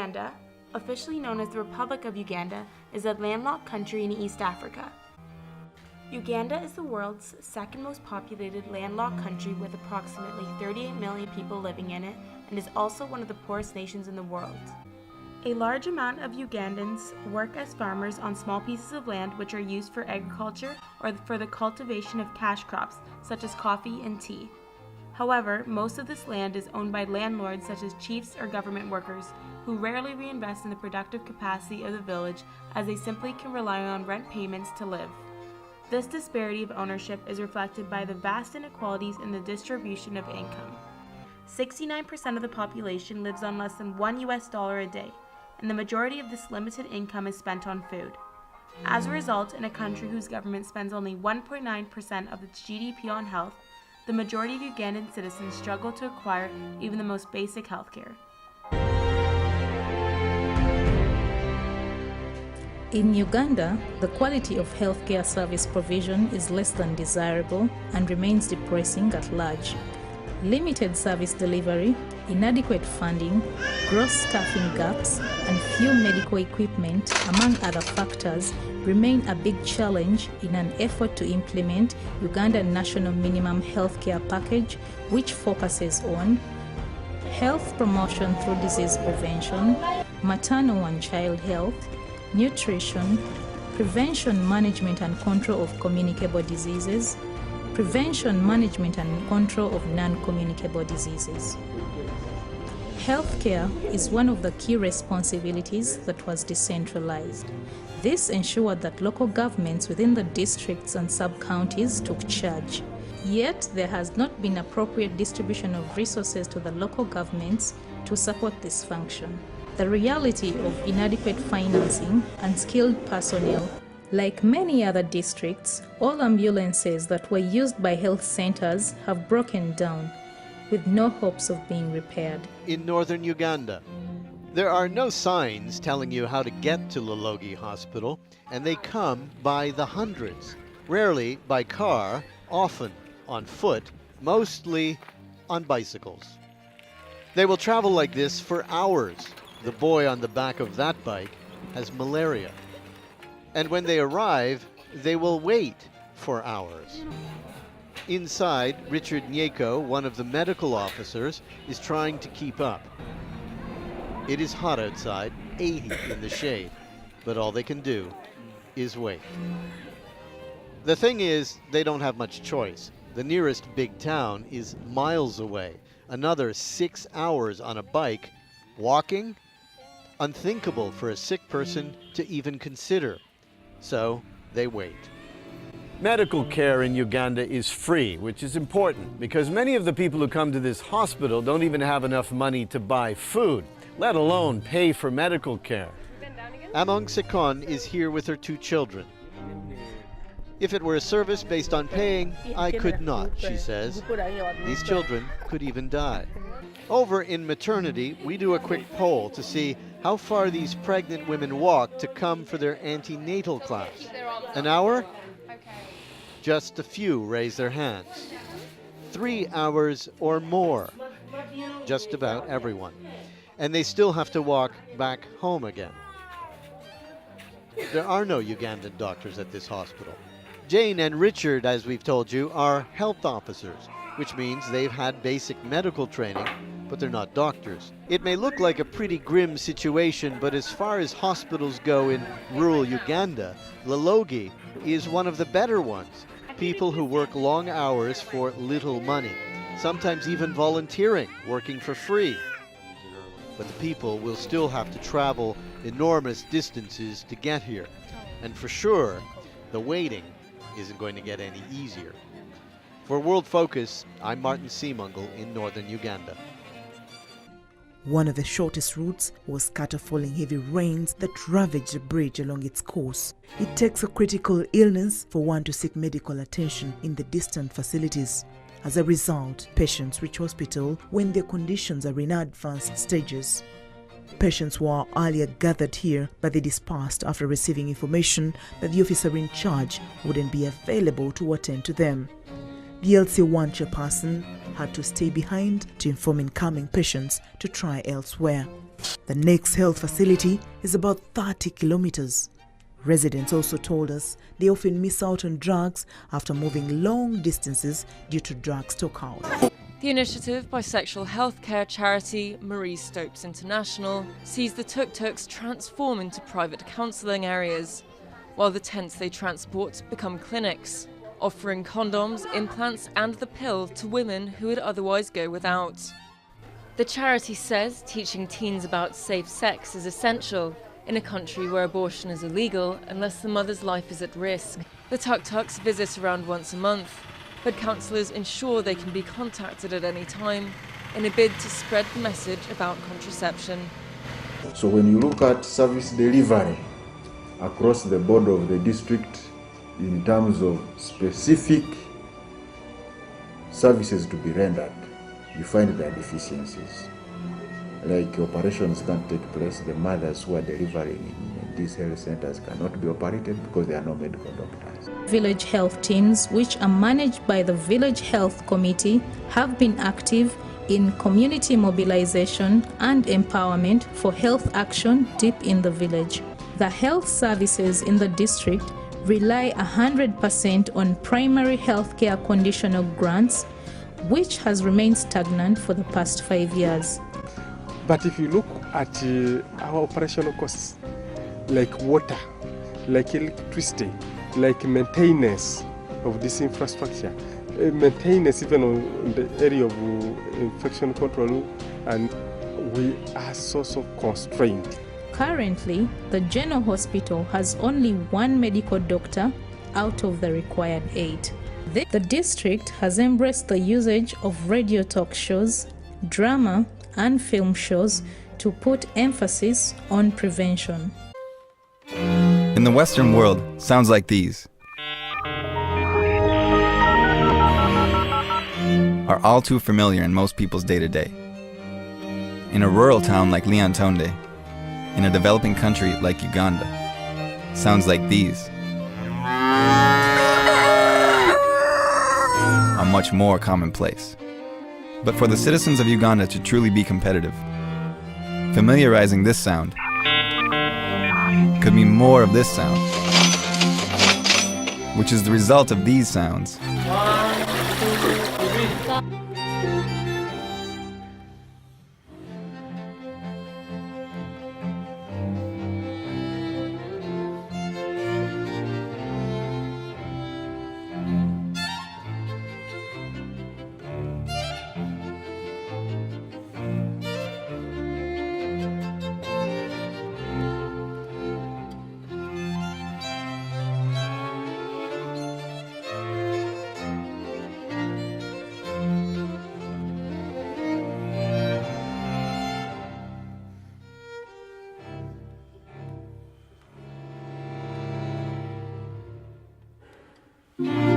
Uganda, officially known as the Republic of Uganda, is a landlocked country in East Africa. Uganda is the world's second most populated landlocked country with approximately 38 million people living in it, and is also one of the poorest nations in the world. A large amount of Ugandans work as farmers on small pieces of land which are used for agriculture or for the cultivation of cash crops such as coffee and tea. However, most of this land is owned by landlords such as chiefs or government workers who rarely reinvest in the productive capacity of the village as they simply can rely on rent payments to live. This disparity of ownership is reflected by the vast inequalities in the distribution of income. 69% of the population lives on less than $1 a day, and the majority of this limited income is spent on food. As a result, in a country whose government spends only 1.9% of its GDP on health, the majority of Ugandan citizens struggle to acquire even the most basic health care. In Uganda, the quality of healthcare service provision is less than desirable and remains depressing at large. Limited service delivery, inadequate funding, gross staffing gaps, and few medical equipment, among other factors, remain a big challenge in an effort to implement Ugandan National Minimum Healthcare Package, which focuses on health promotion through disease prevention, maternal and child health, nutrition, prevention, management and control of communicable diseases, prevention, management and control of non-communicable diseases. Healthcare is one of the key responsibilities that was decentralized. This ensured that local governments within the districts and sub-counties took charge. Yet, there has not been appropriate distribution of resources to the local governments to support this function. The reality of inadequate financing and skilled personnel. Like many other districts, all ambulances that were used by health centers have broken down, with no hopes of being repaired. In northern Uganda, there are no signs telling you how to get to Lologi Hospital, and they come by the hundreds, rarely by car, often on foot, mostly on bicycles. They will travel like this for hours. The boy on the back of that bike has malaria. And when they arrive, they will wait for hours. Inside, Richard Nyeko, one of the medical officers, is trying to keep up. It is hot outside, 80 in the shade, but all they can do is wait. The thing is, they don't have much choice. The nearest big town is miles away. Another 6 hours on a bike. Walking? Unthinkable for a sick person to even consider. So they wait. Medical care in Uganda is free, which is important because many of the people who come to this hospital don't even have enough money to buy food, let alone pay for medical care. Among Sekon is here with her 2 children. If it were a service based on paying, I could not, she says. These children could even die. Over in maternity, we do a quick poll to see how far these pregnant women walk to come for their antenatal class. An hour? Just a few raise their hands. 3 hours or more. Just about everyone. And they still have to walk back home again. There are no Ugandan doctors at this hospital. Jane and Richard, as we've told you, are health officers, which means they've had basic medical training, but they're not doctors. It may look like a pretty grim situation, but as far as hospitals go in rural Uganda, Lologi is one of the better ones. People who work long hours for little money, sometimes even volunteering, working for free. But the people will still have to travel enormous distances to get here. And for sure, the waiting isn't going to get any easier. For World Focus, I'm Martin Seemungle in northern Uganda. One of the shortest routes was cut off following heavy rains that ravaged the bridge along its course. It takes a critical illness for one to seek medical attention in the distant facilities. As a result, patients reach hospital when their conditions are in advanced stages. Patients were earlier gathered here, but they dispersed after receiving information that the officer in charge wouldn't be available to attend to them. The LC1 chairperson had to stay behind to inform incoming patients to try elsewhere. The next health facility is about 30 kilometers. Residents also told us they often miss out on drugs after moving long distances due to drug stockouts. The initiative by sexual healthcare charity Marie Stopes International sees the tuk-tuks transform into private counselling areas, while the tents they transport become clinics, offering condoms, implants and the pill to women who would otherwise go without. The charity says teaching teens about safe sex is essential in a country where abortion is illegal unless the mother's life is at risk. The tuk-tuks visit around once a month, but counsellors ensure they can be contacted at any time in a bid to spread the message about contraception. So when you look at service delivery across the board of the district in terms of specific services to be rendered, you find there are deficiencies. Like operations can't take place, the mothers who are delivering in these health centers cannot be operated because there are no medical doctors. Village health teams, which are managed by the Village Health Committee, have been active in community mobilization and empowerment for health action deep in the village. The health services in the district rely 100% on primary healthcare conditional grants, which has remained stagnant for the past 5 years. But if you look at our operational costs, like water, like electricity, like maintenance of this infrastructure, maintenance even on the area of infection control, and we are so constrained. Currently, the General Hospital has only one medical doctor out of the required 8. The district has embraced the usage of radio talk shows, drama, and film shows to put emphasis on prevention. In the Western world, sounds like these are all too familiar in most people's day-to-day. In a rural town like Lyantonde, in a developing country like Uganda, sounds like these are much more commonplace. But for the citizens of Uganda to truly be competitive, familiarizing this sound could mean more of this sound, which is the result of these sounds. Mm-hmm.